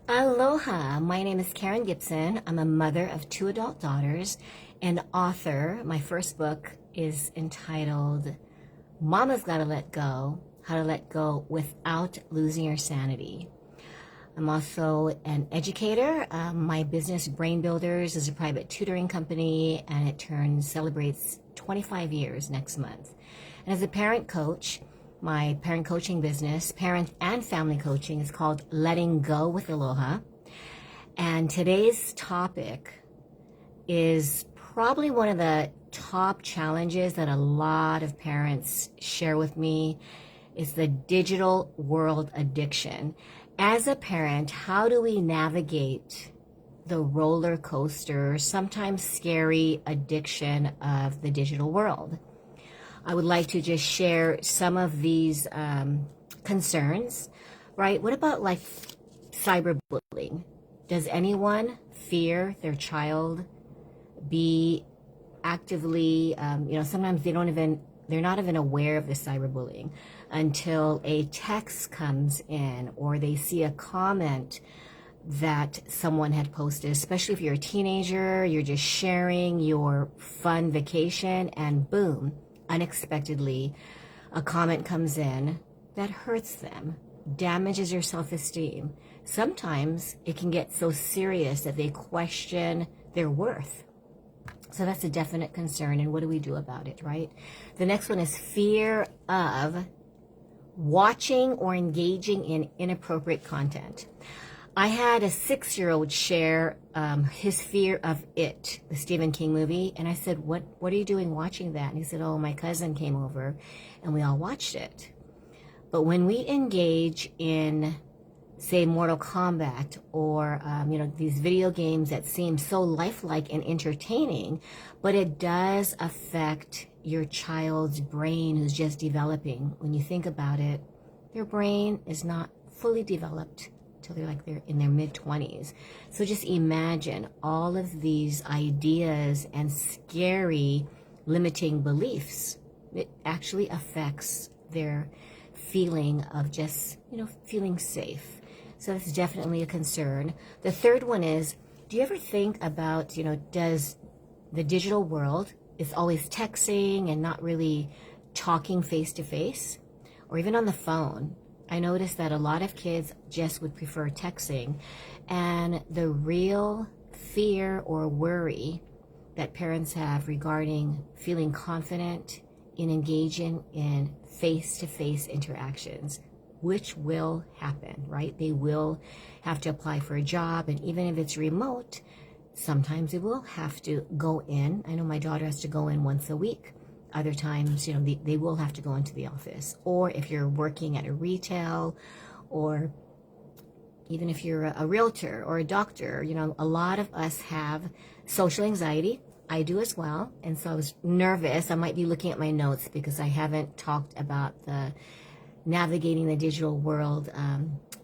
Aloha, my name is Karen Gibson. I'm a mother of two adult daughters and author. My first book is entitled Mama's Gotta Let Go, How to Let Go Without Losing Your Sanity. I'm also an educator. My business, Brain Builders, is a private tutoring company and it celebrates 25 years next month. And as a parent coach, my parent coaching business, parent and family coaching, is called Letting Go with Aloha. And today's topic is probably one of the top challenges that a lot of parents share with me is the digital world addiction. As a parent, how do we navigate the roller coaster, sometimes scary addiction of the digital world? I would like to just share some of these concerns, right? What about like cyberbullying? Does anyone fear their child be actively, sometimes they're not even aware of the cyberbullying until a text comes in or they see a comment that someone had posted, especially if you're a teenager, you're just sharing your fun vacation and boom, unexpectedly, a comment comes in that hurts them, damages their self-esteem. Sometimes it can get so serious that they question their worth. So that's a definite concern, and what do we do about it, right? The next one is fear of watching or engaging in inappropriate content. I had a 6-year-old share his fear of It, the Stephen King movie, and I said, what are you doing watching that? And he said, oh, my cousin came over and we all watched it. But when we engage in, say, Mortal Kombat or these video games that seem so lifelike and entertaining, but it does affect your child's brain who's just developing. When you think about it, their brain is not fully developed till they're in their mid-20s. So just imagine all of these ideas and scary limiting beliefs. It actually affects their feeling of just, feeling safe. So that's definitely a concern. The third one is, do you ever think about, does the digital world is always texting and not really talking face to face or even on the phone? I noticed that a lot of kids just would prefer texting, and the real fear or worry that parents have regarding feeling confident in engaging in face-to-face interactions, which will happen, right? They will have to apply for a job, and even if it's remote, sometimes they will have to go in. I know my daughter has to go in once a week. Other times, they will have to go into the office. Or if you're working at a retail, or even if you're a realtor or a doctor, a lot of us have social anxiety. I do as well. And so I was nervous. I might be looking at my notes because I haven't talked about the navigating the digital world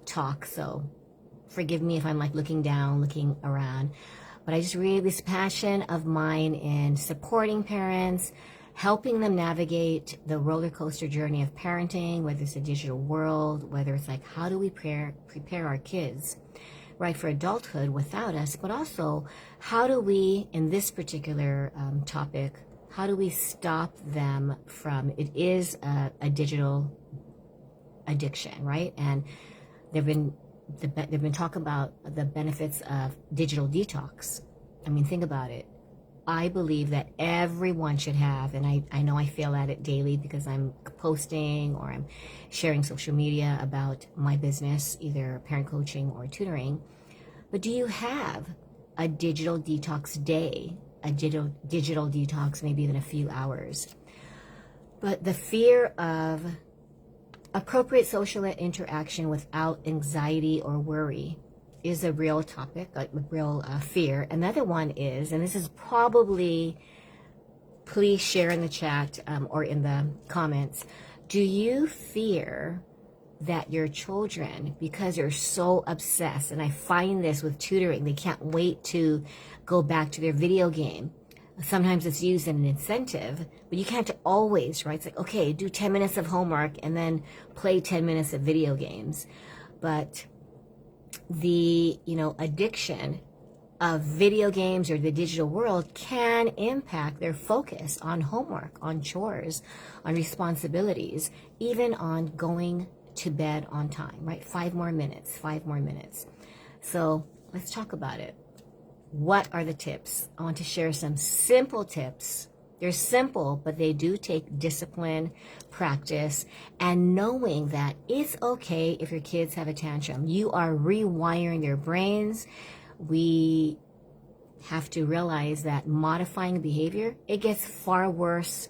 talk. So forgive me if I'm like looking down, looking around. But I just really, this passion of mine in supporting parents, helping them navigate the roller coaster journey of parenting, whether it's a digital world, whether it's like, how do we prepare our kids, right, for adulthood without us, but also how do we, in this particular topic, how do we stop them from, it is a digital addiction, right? And they've been talking about the benefits of digital detox. I mean, think about it. I believe that everyone should have, and I know I fail at it daily because I'm posting or I'm sharing social media about my business, either parent coaching or tutoring. But do you have a digital detox day, a digital detox, maybe even a few hours? But the fear of appropriate social interaction without anxiety or worry is a real topic, like a real fear. Another one is, and this is probably, please share in the chat or in the comments, do you fear that your children, because they're so obsessed, and I find this with tutoring, they can't wait to go back to their video game. Sometimes it's used as an incentive, but you can't always, right? It's like, okay, do 10 minutes of homework and then play 10 minutes of video games. But the, addiction of video games or the digital world can impact their focus on homework, on chores, on responsibilities, even on going to bed on time, right? 5 more minutes. So let's talk about it. What are the tips? I want to share some simple tips. They're simple, but they do take discipline, practice, and knowing that it's okay if your kids have a tantrum. You are rewiring their brains. We have to realize that modifying behavior, it gets far worse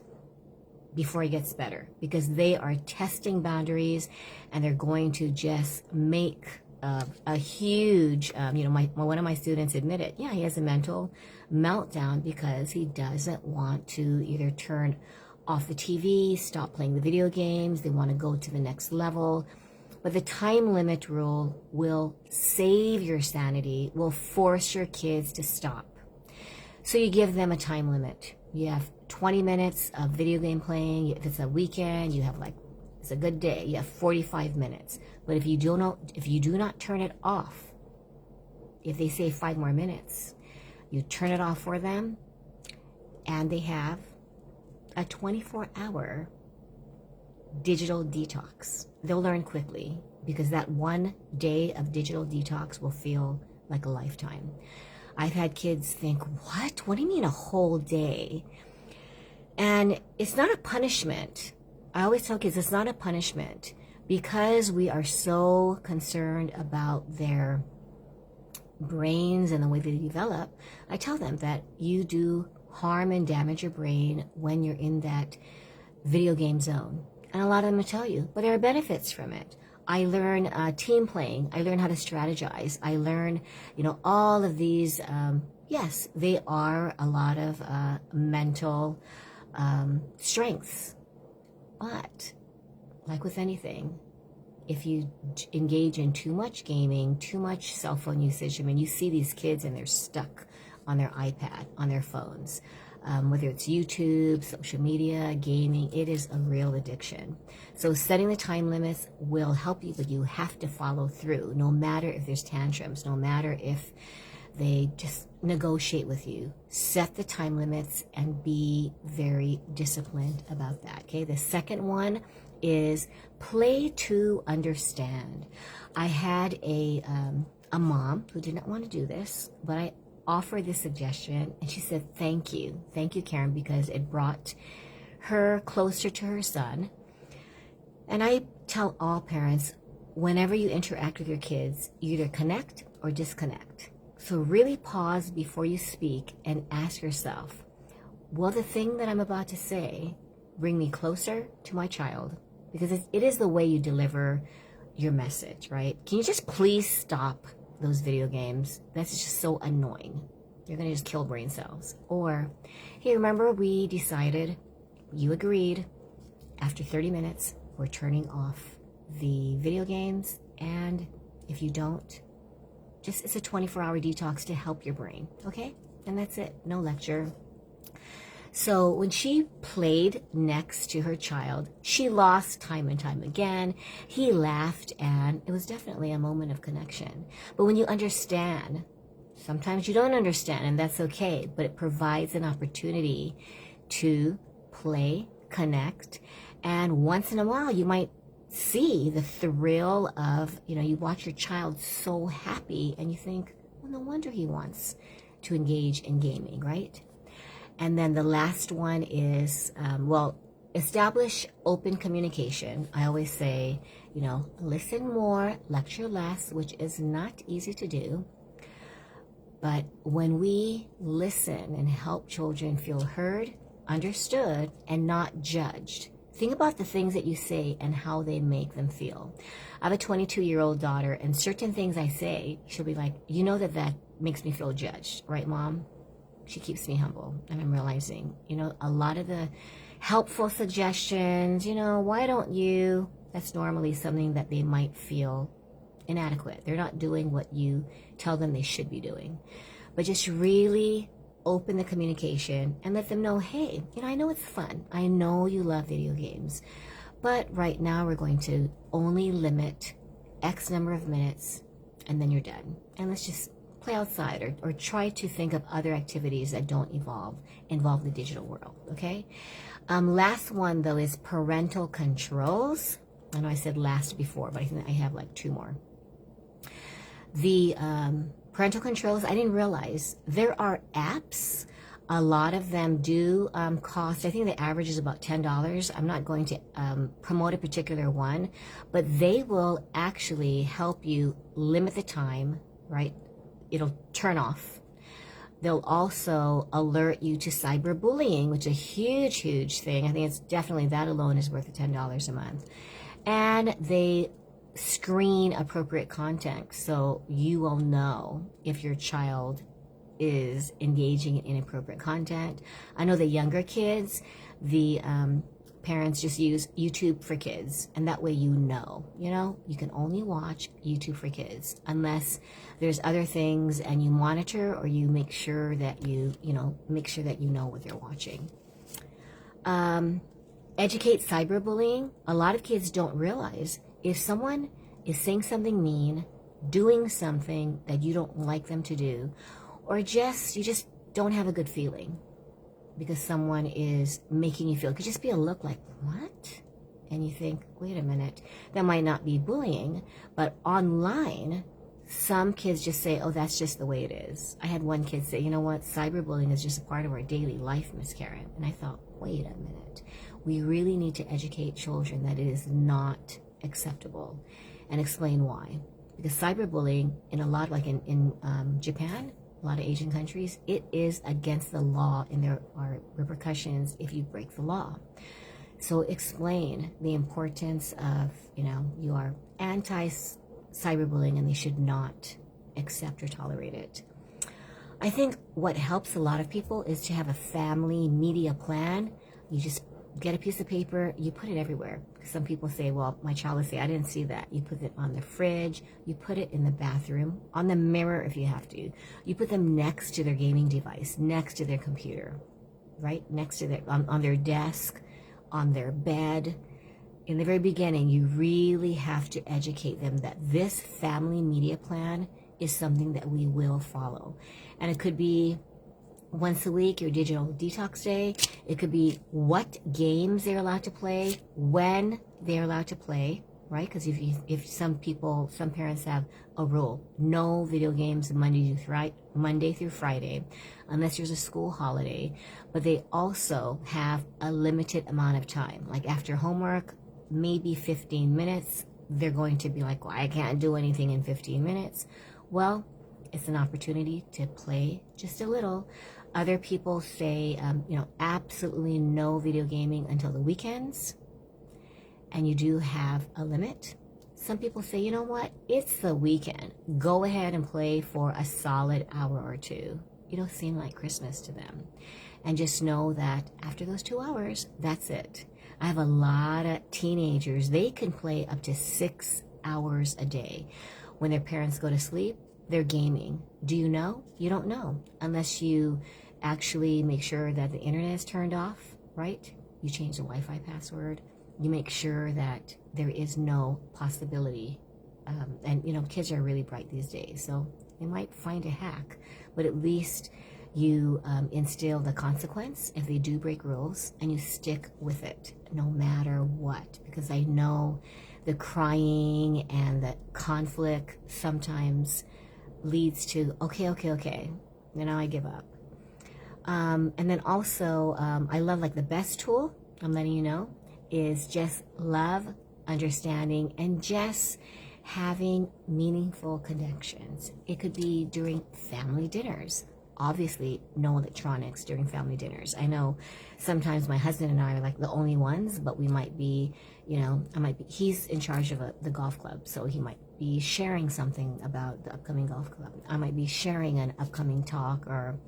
before it gets better, because they are testing boundaries and they're going to just make a huge, one of my students admitted, yeah, he has a mental meltdown because he doesn't want to either turn off the TV, stop playing the video games. They want to go to the next level. But the time limit rule will save your sanity, will force your kids to stop. So you give them a time limit. You have 20 minutes of video game playing. If it's a weekend, you have it's a good day, you have 45 minutes. But if you do not turn it off, if they say 5 more minutes, you turn it off for them, and they have a 24-hour digital detox. They'll learn quickly, because that one day of digital detox will feel like a lifetime. I've had kids think, what do you mean a whole day? And it's not a punishment. I always tell kids it's not a punishment, because we are so concerned about their brains and the way they develop. I tell them that you do harm and damage your brain when you're in that video game zone. And a lot of them will tell you, but there are benefits from it. I learn team playing. I learn how to strategize. I learn, all of these. Yes, they are a lot of mental strengths. But like with anything, if you engage in too much gaming, too much cell phone usage, you see these kids and they're stuck on their iPad, on their phones. Whether it's YouTube, social media, gaming, it is a real addiction. So setting the time limits will help you, but you have to follow through, no matter if there's tantrums, no matter if they just negotiate with you. Set the time limits and be very disciplined about that, okay? The second one is play to understand. I had a mom who did not want to do this, but I offered this suggestion, and she said, thank you, Karen, because it brought her closer to her son. And I tell all parents, whenever you interact with your kids, you either connect or disconnect. So really pause before you speak and ask yourself, will the thing that I'm about to say bring me closer to my child? Because it is the way you deliver your message, right? Can you just please stop those video games? That's just so annoying. You're gonna just kill brain cells. Or, hey, remember we decided, you agreed, after 30 minutes, we're turning off the video games, and if you don't, it's a 24-hour detox to help your brain, okay? And that's it, no lecture. So when she played next to her child, she lost time and time again. He laughed, and it was definitely a moment of connection. But when you understand, sometimes you don't understand, and that's okay, but it provides an opportunity to play, connect, and once in a while you might see the thrill of, you watch your child so happy, and you think, well, no wonder he wants to engage in gaming, right? And then the last one is, establish open communication. I always say, listen more, lecture less, which is not easy to do. But when we listen and help children feel heard, understood, and not judged, think about the things that you say and how they make them feel. I have a 22-year-old daughter, and certain things I say, she'll be like, that makes me feel judged, right, Mom? She keeps me humble, and I'm realizing, a lot of the helpful suggestions, why don't you, that's normally something that they might feel inadequate. They're not doing what you tell them they should be doing. But just really open the communication and let them know, hey, I know it's fun. I know you love video games, but right now we're going to only limit X number of minutes and then you're done. And let's just play outside, or try to think of other activities that don't involve the digital world, okay? Last one, though, is parental controls. I know I said last before, but I think I have like 2 more. The parental controls, I didn't realize there are apps. A lot of them do cost, I think the average is about $10. I'm not going to promote a particular one, but they will actually help you limit the time, right? It'll turn off. They'll also alert you to cyberbullying, which is a huge, huge thing. I think it's definitely, that alone is worth $10 a month. And they screen appropriate content, so you will know if your child is engaging in inappropriate content. I know the younger kids, the parents just use YouTube for Kids, and that way you know, you can only watch YouTube for Kids unless there's other things, and you monitor, or you make sure that you know what they're watching. Educate cyberbullying. A lot of kids don't realize if someone is saying something mean, doing something that you don't like them to do, or you just don't have a good feeling because someone is making you feel, it could just be a look like, what? And you think, wait a minute, that might not be bullying, but online, some kids just say, oh, that's just the way it is. I had one kid say, you know what, cyberbullying is just a part of our daily life, Miss Karen. And I thought, wait a minute, we really need to educate children that it is not acceptable, and explain why. Because cyberbullying, in a lot, like in Japan, a lot of Asian countries, it is against the law, and there are repercussions if you break the law. So explain the importance of, you are anti-cyberbullying and they should not accept or tolerate it. I think what helps a lot of people is to have a family media plan. You just get a piece of paper, you put it everywhere. Some people say, well, my child will say, I didn't see that. You put it on the fridge, you put it in the bathroom, on the mirror if you have to. You put them next to their gaming device, next to their computer, right? Next to their, on their desk, on their bed. In the very beginning, you really have to educate them that this family media plan is something that we will follow. And it could be once a week, your digital detox day. It could be what games they're allowed to play, when they're allowed to play, right? Because if some parents have a rule, no video games Monday through Friday, unless there's a school holiday. But they also have a limited amount of time. Like after homework, maybe 15 minutes. They're going to be like, well, I can't do anything in 15 minutes. Well, it's an opportunity to play just a little. Other people say, absolutely no video gaming until the weekends. And you do have a limit. Some people say, you know what? It's the weekend. Go ahead and play for a solid hour or 2. It'll seem like Christmas to them. And just know that after those 2 hours, that's it. I have a lot of teenagers. They can play up to 6 hours a day. When their parents go to sleep, they're gaming. Do you know? You don't know unless you actually make sure that the internet is turned off, right? You change the Wi-Fi password. You make sure that there is no possibility. And kids are really bright these days, so they might find a hack, but at least you instill the consequence if they do break rules, and you stick with it no matter what. Because I know the crying and the conflict sometimes leads to, okay, now I give up. And then also, I love, like, the best tool, I'm letting you know, is just love, understanding, and just having meaningful connections. It could be during family dinners. Obviously, no electronics during family dinners. I know sometimes my husband and I are like the only ones, but we might be, he's in charge of the golf club, so he might be sharing something about the upcoming golf club. I might be sharing an upcoming talk or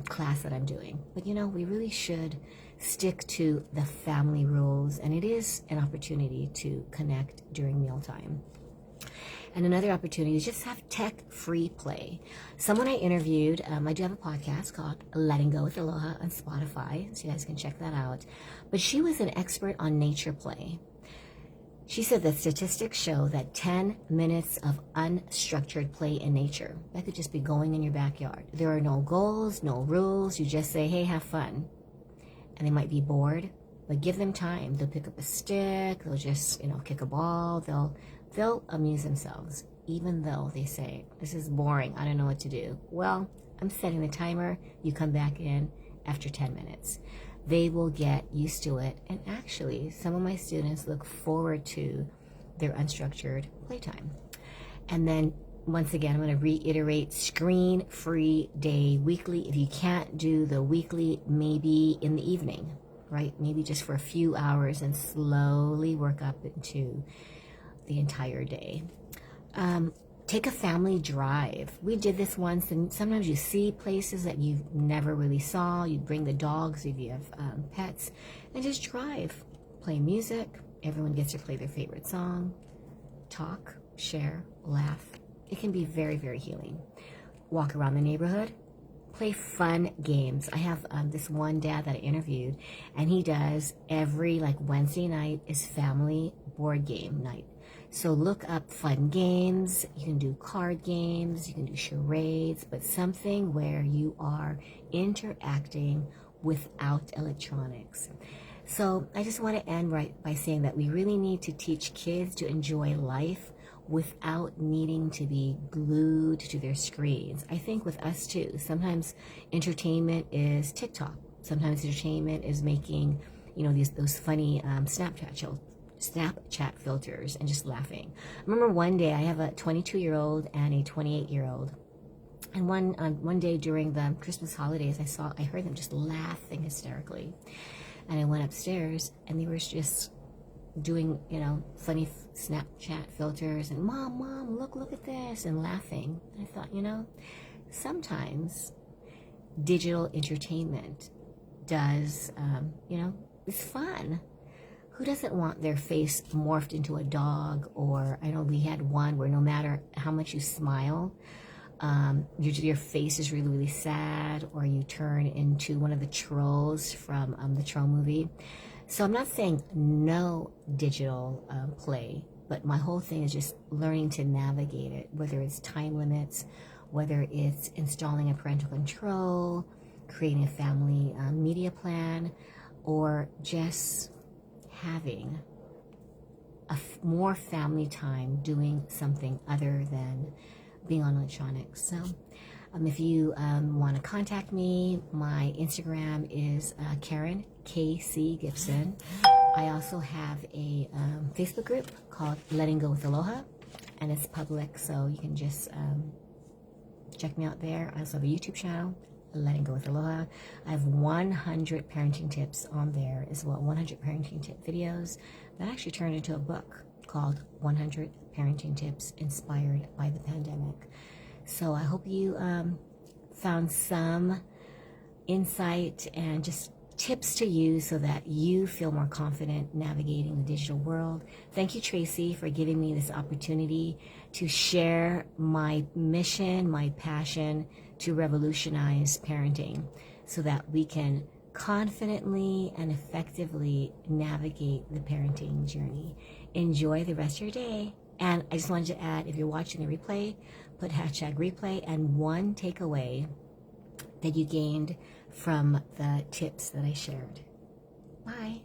class that I'm doing. But we really should stick to the family rules, and it is an opportunity to connect during mealtime. And another opportunity is just have tech-free play. Someone I interviewed, I do have a podcast called Letting Go with Aloha on Spotify, so you guys can check that out. But she was an expert on nature play. She said that statistics show that 10 minutes of unstructured play in nature, that could just be going in your backyard. There are no goals, no rules. You just say, hey, have fun. And they might be bored, but give them time. They'll pick up a stick. They'll just, kick a ball. They'll amuse themselves, even though they say, this is boring. I don't know what to do. Well, I'm setting the timer. You come back in after 10 minutes. They will get used to it. And actually, some of my students look forward to their unstructured playtime. And then, once again, I'm going to reiterate, screen-free day weekly. If you can't do the weekly, maybe in the evening, right? Maybe just for a few hours and slowly work up into the entire day. Take a family drive. We did this once, and sometimes you see places that you never really saw. You bring the dogs if you have pets, and just drive. Play music. Everyone gets to play their favorite song. Talk, share, laugh. It can be very, very healing. Walk around the neighborhood. Play fun games. I have this one dad that I interviewed, and he does every Wednesday night is family board game night. So look up fun games. You can do card games, you can do charades, but something where you are interacting without electronics. So I just want to end right by saying that we really need to teach kids to enjoy life without needing to be glued to their screens. I think with us too, sometimes entertainment is TikTok. Sometimes entertainment is making, those funny Snapchat filters and just laughing. I remember one day I have a 22-year-old and a 28-year-old. And one day during the Christmas holidays, I heard them just laughing hysterically. And I went upstairs and they were just doing, funny Snapchat filters and mom, look at this, and laughing. And I thought, sometimes digital entertainment does, it's fun. Who doesn't want their face morphed into a dog? Or I know we had one where no matter how much you smile, your face is really, really sad, or you turn into one of the trolls from the Troll movie. So I'm not saying no digital play, but my whole thing is just learning to navigate it, whether it's time limits, whether it's installing a parental control, creating a family media plan, or just having more family time doing something other than being on electronics. So if you want to contact me, my Instagram is Karen KC Gibson. I also have a Facebook group called Letting Go with Aloha, and it's public, so you can just check me out there. I also have a YouTube channel, Letting Go with Aloha. I have 100 parenting tips on there as well, 100 parenting tip videos that actually turned into a book called 100 Parenting Tips Inspired by the Pandemic. So I hope you found some insight and just tips to use so that you feel more confident navigating the digital world. Thank you, Tracy, for giving me this opportunity to share my mission, my passion to revolutionize parenting so that we can confidently and effectively navigate the parenting journey. Enjoy the rest of your day. And I just wanted to add, if you're watching the replay, put #replay and one takeaway that you gained from the tips that I shared. Bye.